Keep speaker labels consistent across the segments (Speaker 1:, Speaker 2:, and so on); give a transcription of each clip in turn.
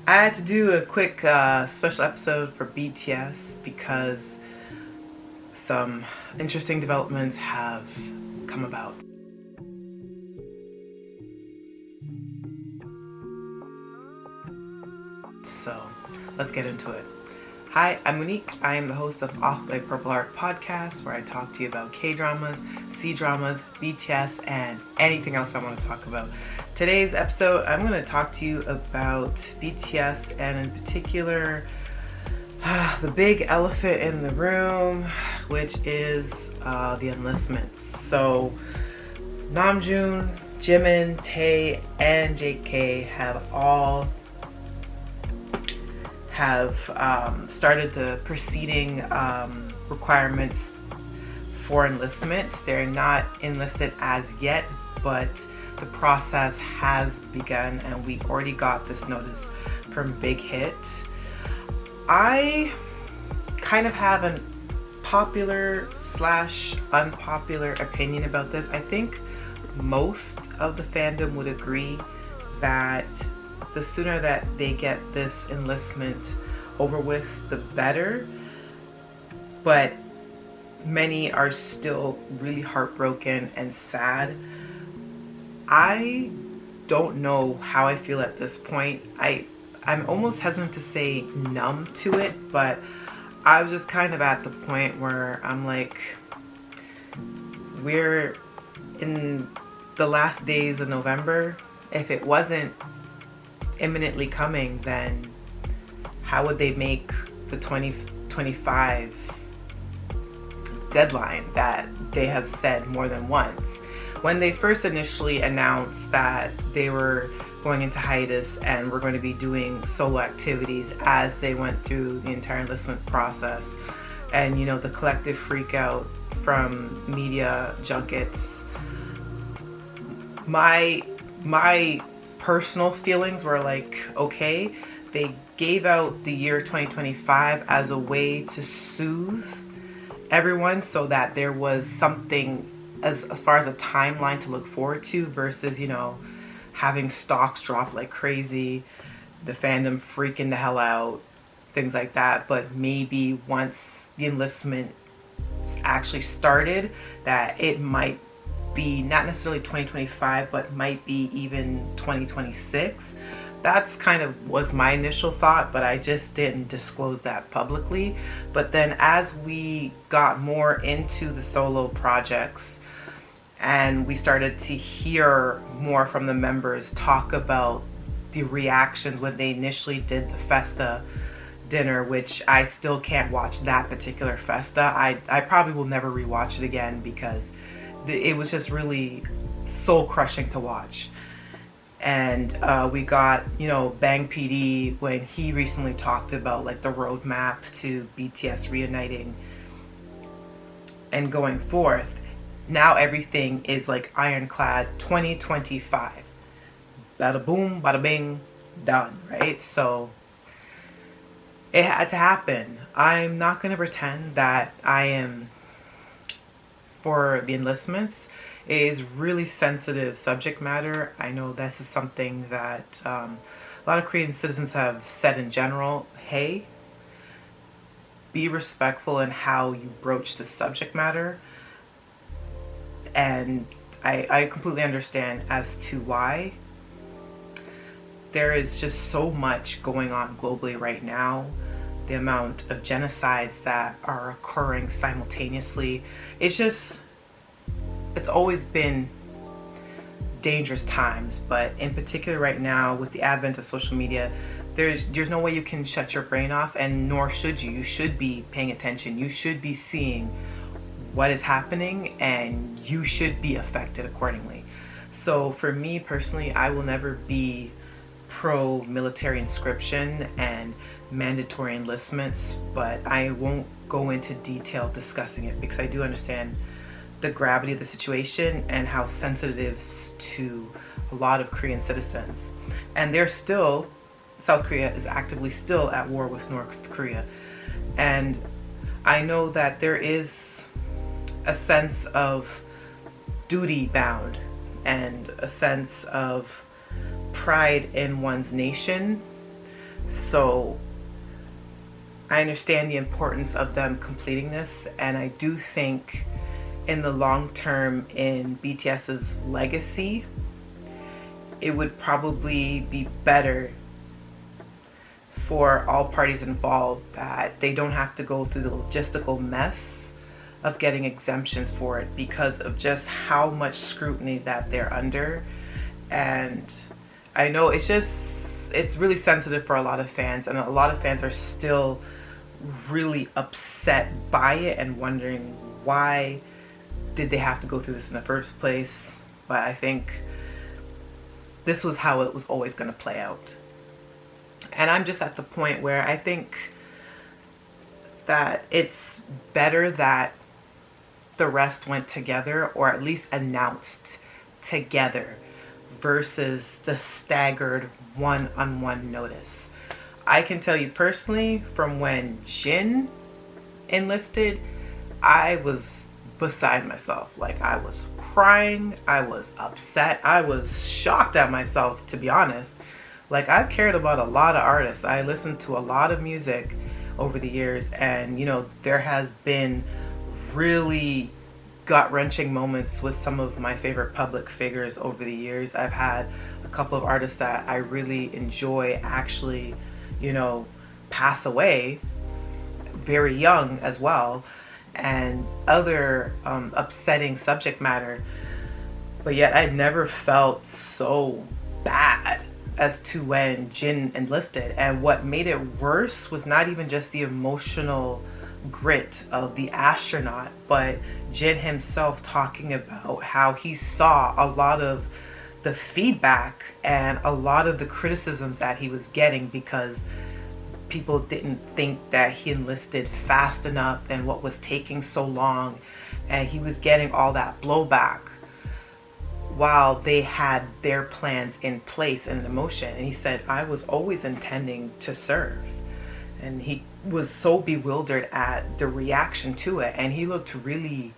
Speaker 1: I had to do a quick special episode for BTS because some interesting developments have come about. So let's get into it. Hi, I'm Monique. I am the host of Off by Purple Heart podcast, where I talk to you about K-dramas, C-dramas, BTS, and anything else I want to talk about. Today's episode, I'm going to talk to you about BTS, and in particular, the big elephant in the room, which is the enlistments. So, Namjoon, Jimin, Tae, and JK have started the preceding requirements for enlistment. They're not enlisted as yet, but the process has begun, and we already got this notice from Big Hit. I kind of have a popular / unpopular opinion about this. I think most of the fandom would agree that the sooner that they get this enlistment over with, the better. But many are still really heartbroken and sad. I don't know how I feel at this point. I'm almost hesitant to say numb to it, but I was just kind of at the point where I'm like, we're in the last days of November. If it wasn't imminently coming, then how would they make the 2025 deadline that they have said more than once? When they first initially announced that they were going into hiatus and were going to be doing solo activities as they went through the entire enlistment process, and you know, the collective freak out from media junkets, my personal feelings were like, okay, they gave out the year 2025 as a way to soothe everyone so that there was something as far as a timeline to look forward to, versus, you know, having stocks drop like crazy, the fandom freaking the hell out, things like that. But maybe once the enlistment actually started, that it might be not necessarily 2025, but might be even 2026. That's kind of was my initial thought, but I just didn't disclose that publicly. But then as we got more into the solo projects and we started to hear more from the members talk about the reactions when they initially did the Festa dinner, which I still can't watch that particular Festa. I probably will never rewatch it again because it was just really soul crushing to watch. And we got, you know, Bang PD when he recently talked about like the roadmap to BTS reuniting and going forth. Now everything is like ironclad 2025. Bada boom, bada bing, done, right? So it had to happen. I'm not going to pretend that I am for the enlistments. It is really sensitive subject matter. I know this is something that a lot of Korean citizens have said in general. Hey, be respectful in how you broach the subject matter. And I completely understand as to why. There is just so much going on globally right now. The amount of genocides that are occurring simultaneously. It's always been dangerous times, but in particular right now with the advent of social media, there's no way you can shut your brain off, and nor should you. You should be paying attention. You should be seeing what is happening, and you should be affected accordingly. So for me personally, I will never be pro military inscription and mandatory enlistments, but I won't go into detail discussing it because I do understand the gravity of the situation and how sensitive it is to a lot of Korean citizens. And South Korea is actively still at war with North Korea. And I know that there is a sense of duty bound and a sense of pride in one's nation So I understand the importance of them completing this, and I do think in the long term in BTS's legacy, it would probably be better for all parties involved that they don't have to go through the logistical mess of getting exemptions for it because of just how much scrutiny that they're under. And I know it's really sensitive for a lot of fans, and a lot of fans are still really upset by it and wondering why did they have to go through this in the first place. But I think this was how it was always going to play out. And I'm just at the point where I think that it's better that the rest went together, or at least announced together, versus the staggered one-on-one notice. I can tell you personally, from when Jin enlisted, I was beside myself. Like, I was crying, I was upset, I was shocked at myself, to be honest. Like, I've cared about a lot of artists. I listened to a lot of music over the years, and you know, there has been really gut-wrenching moments with some of my favorite public figures over the years. I've had a couple of artists that I really enjoy actually, you know, pass away very young as well, and other upsetting subject matter. But yet I never felt so bad as to when Jin enlisted. And what made it worse was not even just the emotional grit of the astronaut, but Jin himself talking about how he saw a lot of the feedback and a lot of the criticisms that he was getting because people didn't think that he enlisted fast enough and what was taking so long, and he was getting all that blowback while they had their plans in place and in motion. And he said, I was always intending to serve. And he was so bewildered at the reaction to it, and he looked really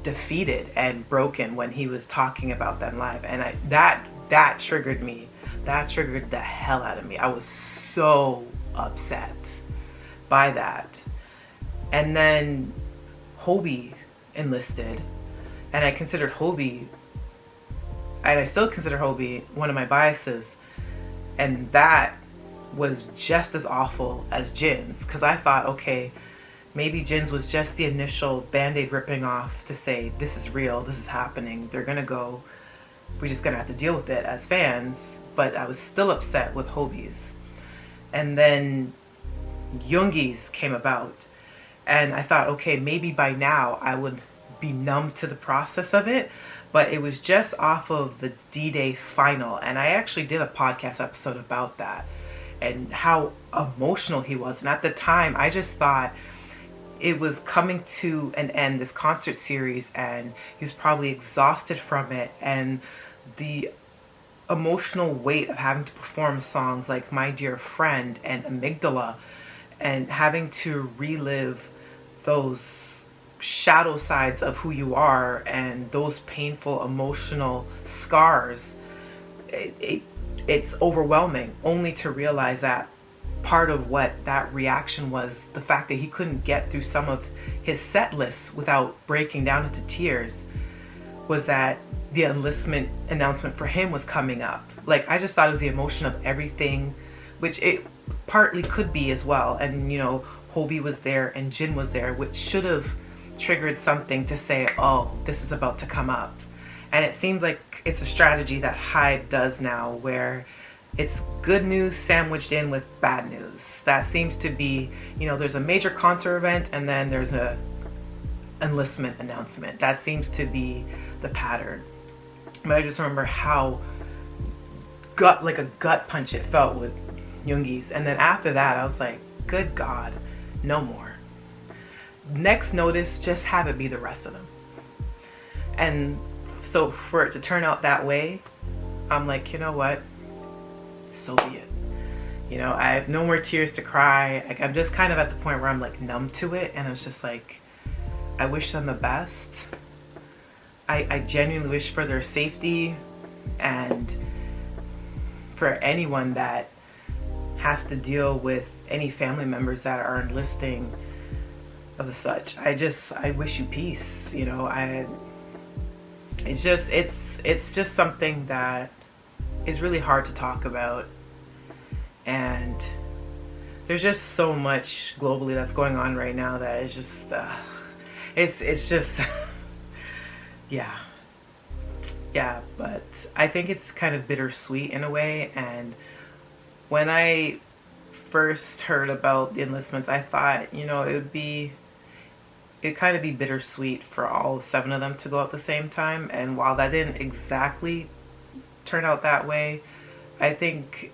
Speaker 1: defeated and broken when he was talking about that live. And that triggered me. That triggered the hell out of me. I was so upset by that. And then Hobie enlisted, and I considered Hobie, and I still consider Hobie one of my biases, and that was just as awful as Jin's, because I thought, okay, maybe Jin's was just the initial band-aid ripping off to say, this is real, this is happening, they're gonna go, we're just gonna have to deal with it as fans. But I was still upset with Hobie's. And then Yoongi's came about, and I thought, okay, maybe by now I would be numb to the process of it. But it was just off of the D-Day final, and I actually did a podcast episode about that and how emotional he was. And at the time, I just thought it was coming to an end, this concert series, and he was probably exhausted from it, and the emotional weight of having to perform songs like My Dear Friend and Amygdala, and having to relive those shadow sides of who you are and those painful emotional scars. It's overwhelming, only to realize that part of what that reaction was, the fact that he couldn't get through some of his set lists without breaking down into tears, was that the enlistment announcement for him was coming up. Like, I just thought it was the emotion of everything, which it partly could be as well. And you know, Hobie was there and Jin was there, which should have triggered something to say, oh, this is about to come up. And it seems like it's a strategy that HYBE does now, where it's good news sandwiched in with bad news. That seems to be, you know, there's a major concert event and then there's a enlistment announcement. That seems to be the pattern. But I just remember how like a gut punch it felt with Yoongi's. And then after that, I was like, good God, no more. Next notice, just have it be the rest of them. And so for it to turn out that way, I'm like, you know what? So be it. You know, I have no more tears to cry. Like, I'm just kind of at the point where I'm like numb to it. And I was just like, I wish them the best. I genuinely wish for their safety, and for anyone that has to deal with any family members that are enlisting of the such. I wish you peace. You know, it's just something that is really hard to talk about, and there's just so much globally that's going on right now that is just it's just yeah. But I think it's kind of bittersweet in a way. And when I first heard about the enlistments, I thought, you know, it'd kind of be bittersweet for all 7 of them to go out at the same time. And while that didn't exactly turn out that way, I think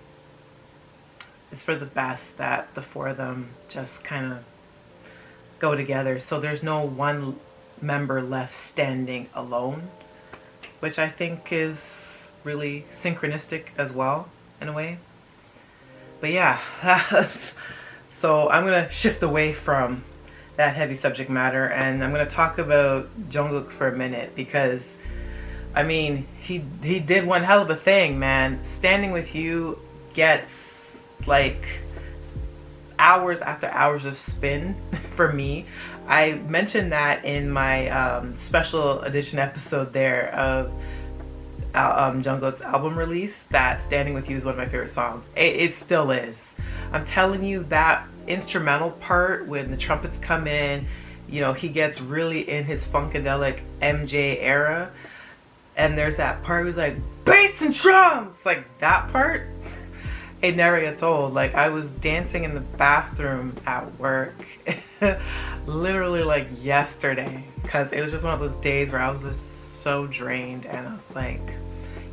Speaker 1: it's for the best that the 4 of them just kind of go together, so there's no one member left standing alone, which I think is really synchronistic as well in a way. But yeah, so I'm gonna shift away from that heavy subject matter, and I'm gonna talk about Jungkook for a minute, because I mean, he did one hell of a thing, man. Standing With You gets like hours after hours of spin for me. I mentioned that in my special edition episode there of Jungkook's album release, that Standing With You is one of my favorite songs. It still is. I'm telling you, that instrumental part when the trumpets come in, you know, he gets really in his funkadelic MJ era, and there's that part who's like bass and drums, like that part. It never gets old. Like, I was dancing in the bathroom at work literally like yesterday, because it was just one of those days where I was just so drained, and I was like,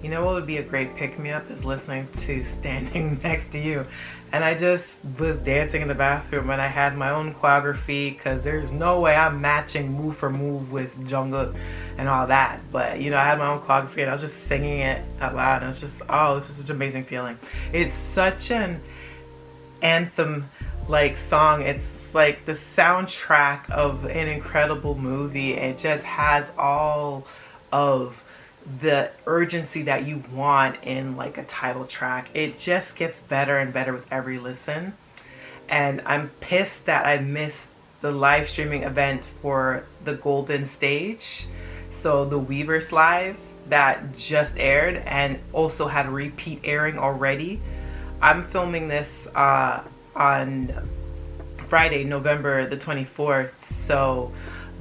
Speaker 1: you know what would be a great pick-me-up is listening to Standing Next to You. And I just was dancing in the bathroom, and I had my own choreography, because there's no way I'm matching move for move with Jungkook and all that. But, you know, I had my own choreography, and I was just singing it out loud, and it's just, oh, it's just such an amazing feeling. It's such an anthem-like song. It's like the soundtrack of an incredible movie. It just has all of the urgency that you want in like a title track. It just gets better and better with every listen. And I'm pissed that I missed the live streaming event for the Golden Stage. So the Weverse live that just aired and also had a repeat airing already. I'm filming this on Friday, November the 24th. So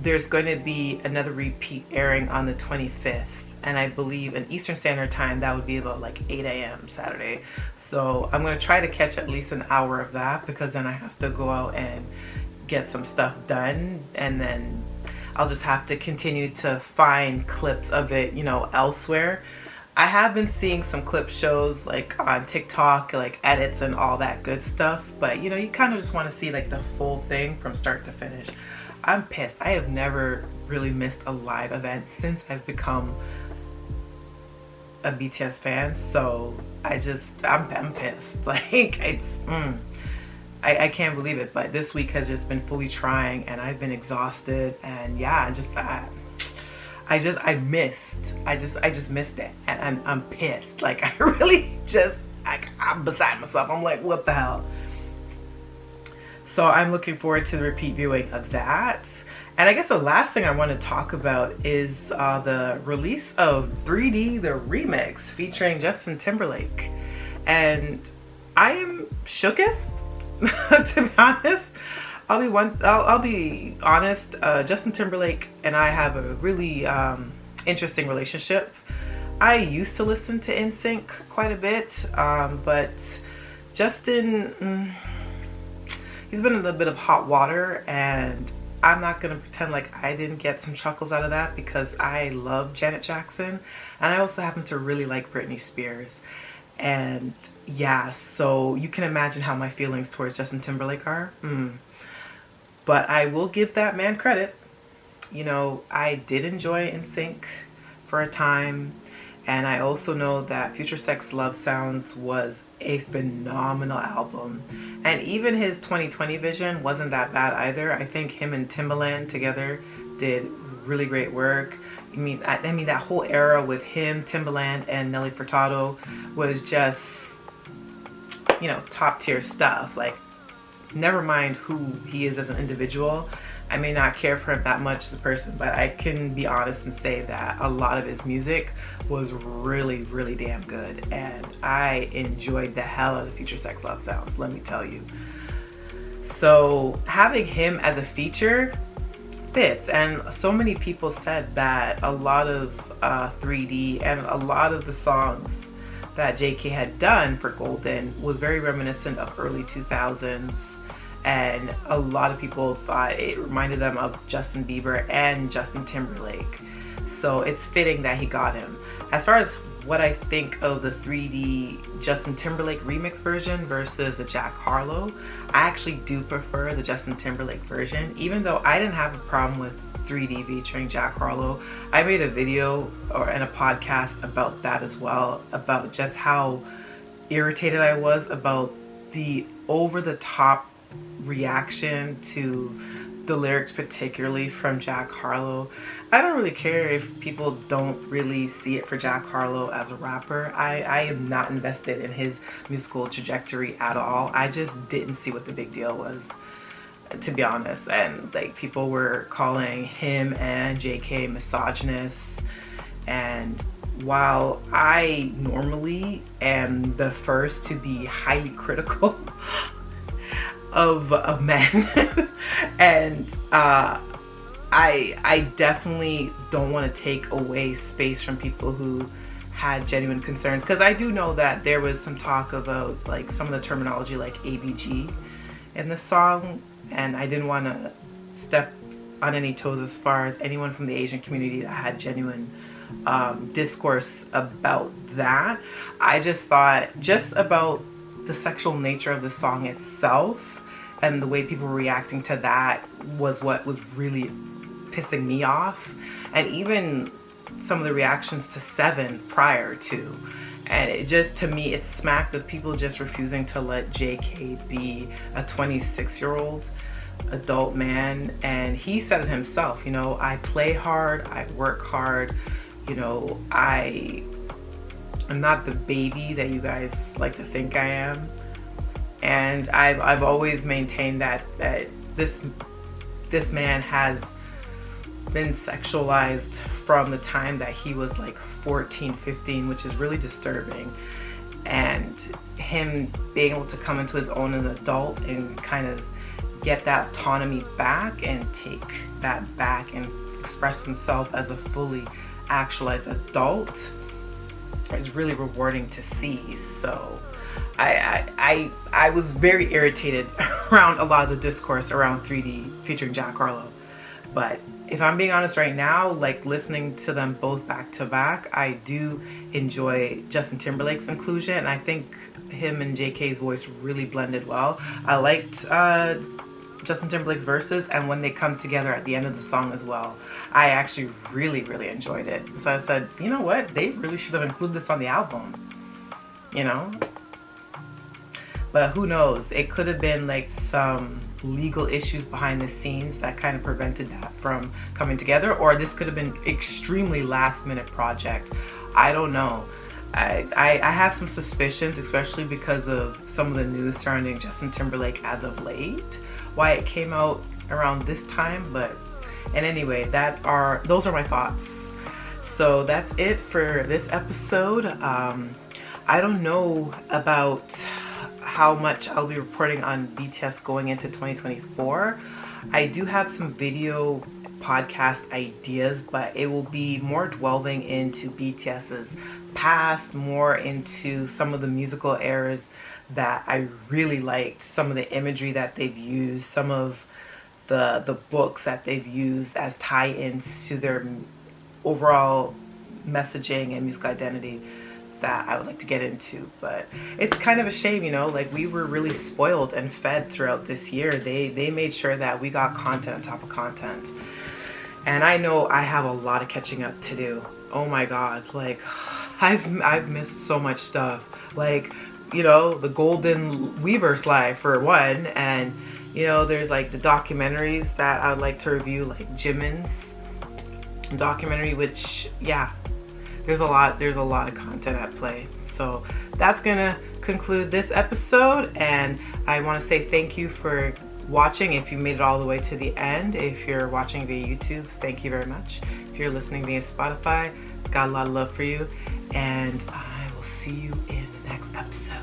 Speaker 1: there's going to be another repeat airing on the 25th. And I believe in Eastern Standard Time, that would be about like 8 a.m. Saturday. So I'm going to try to catch at least an hour of that, because then I have to go out and get some stuff done. And then I'll just have to continue to find clips of it, you know, elsewhere. I have been seeing some clip shows like on TikTok, like edits and all that good stuff. But, you know, you kind of just want to see like the full thing from start to finish. I'm pissed. I have never really missed a live event since I've become a BTS fan, so I'm pissed. Like, it's I can't believe it. But this week has just been fully trying, and I've been exhausted, and yeah, I just missed it, and I'm pissed. Like, I really just, like, I'm beside myself. I'm like, what the hell? So I'm looking forward to the repeat viewing of that. And I guess the last thing I want to talk about is the release of 3D, the remix featuring Justin Timberlake. And I am shooketh, to be honest. I'll be honest. Justin Timberlake and I have a really interesting relationship. I used to listen to NSYNC quite a bit, but Justin, he's been in a bit of hot water, and I'm not going to pretend like I didn't get some chuckles out of that, because I love Janet Jackson, and I also happen to really like Britney Spears. And yeah, so you can imagine how my feelings towards Justin Timberlake are. But I will give that man credit. You know, I did enjoy NSYNC for a time, and I also know that Future Sex Love Sounds was a phenomenal album. And even his 2020 vision wasn't that bad either. I think him and Timbaland together did really great work. I mean that whole era with him, Timbaland, and Nelly Furtado was just you know, top tier stuff. Like, never mind who he is as an individual. I may not care for him that much as a person, but I can be honest and say that a lot of his music was really, really damn good. And I enjoyed the hell out of Future Sex Love Sounds, let me tell you. So having him as a feature fits. And so many people said that a lot of 3D and a lot of the songs that JK had done for Golden was very reminiscent of early 2000s. And a lot of people thought it reminded them of Justin Bieber and Justin Timberlake. So it's fitting that he got him. As far as what I think of the 3D Justin Timberlake remix version versus the Jack Harlow, I actually do prefer the Justin Timberlake version. Even though I didn't have a problem with 3D featuring Jack Harlow, I made a video and a podcast about that as well, about just how irritated I was about the over-the-top reaction to the lyrics, particularly from Jack Harlow. I don't really care if people don't really see it for Jack Harlow as a rapper. I am not invested in his musical trajectory at all. I just didn't see what the big deal was, to be honest. And like, people were calling him and JK misogynists, and while I normally am the first to be highly critical of men and I definitely don't want to take away space from people who had genuine concerns, because I do know that there was some talk about like some of the terminology like ABG in the song, and I didn't want to step on any toes as far as anyone from the Asian community that had genuine discourse about that. I just thought just about the sexual nature of the song itself and the way people were reacting to that was what was really pissing me off. And even some of the reactions to Seven prior to. And it just, to me, it smacked of people just refusing to let JK be a 26-year-old adult man. And he said it himself, you know, I play hard, I work hard, you know, I'm not the baby that you guys like to think I am. And I've always maintained that this man has been sexualized from the time that he was like 14, 15, which is really disturbing. And him being able to come into his own as an adult and kind of get that autonomy back and take that back and express himself as a fully actualized adult is really rewarding to see. So I was very irritated around a lot of the discourse around 3D featuring Jack Harlow. But if I'm being honest right now, like listening to them both back to back, I do enjoy Justin Timberlake's inclusion, and I think him and JK's voice really blended well. I liked Justin Timberlake's verses, and when they come together at the end of the song as well, I actually really, really enjoyed it. So I said, you know what, they really should have included this on the album, you know? But who knows, it could have been like some legal issues behind the scenes that kind of prevented that from coming together, or this could have been extremely last minute project. I don't know. I have some suspicions, especially because of some of the news surrounding Justin Timberlake as of late, why it came out around this time. But and anyway, those are my thoughts. So that's it for this episode. I don't know about how much I'll be reporting on BTS going into 2024. I do have some video podcast ideas, but it will be more delving into BTS's past, more into some of the musical eras that I really liked, some of the imagery that they've used, some of the books that they've used as tie-ins to their overall messaging and musical identity that I would like to get into. But it's kind of a shame, you know, like we were really spoiled and fed throughout this year. They made sure that we got content on top of content. And I know I have a lot of catching up to do. Oh my God, like I've missed so much stuff. Like, you know, the Golden Weverse live for one, and you know, there's like the documentaries that I'd like to review, like Jimin's documentary, which, yeah, there's a lot of content at play. So that's gonna conclude this episode, and I want to say thank you for watching. If you made it all the way to the end, if you're watching via YouTube, thank you very much. If you're listening via Spotify, got a lot of love for you, and I will see you in the next episode.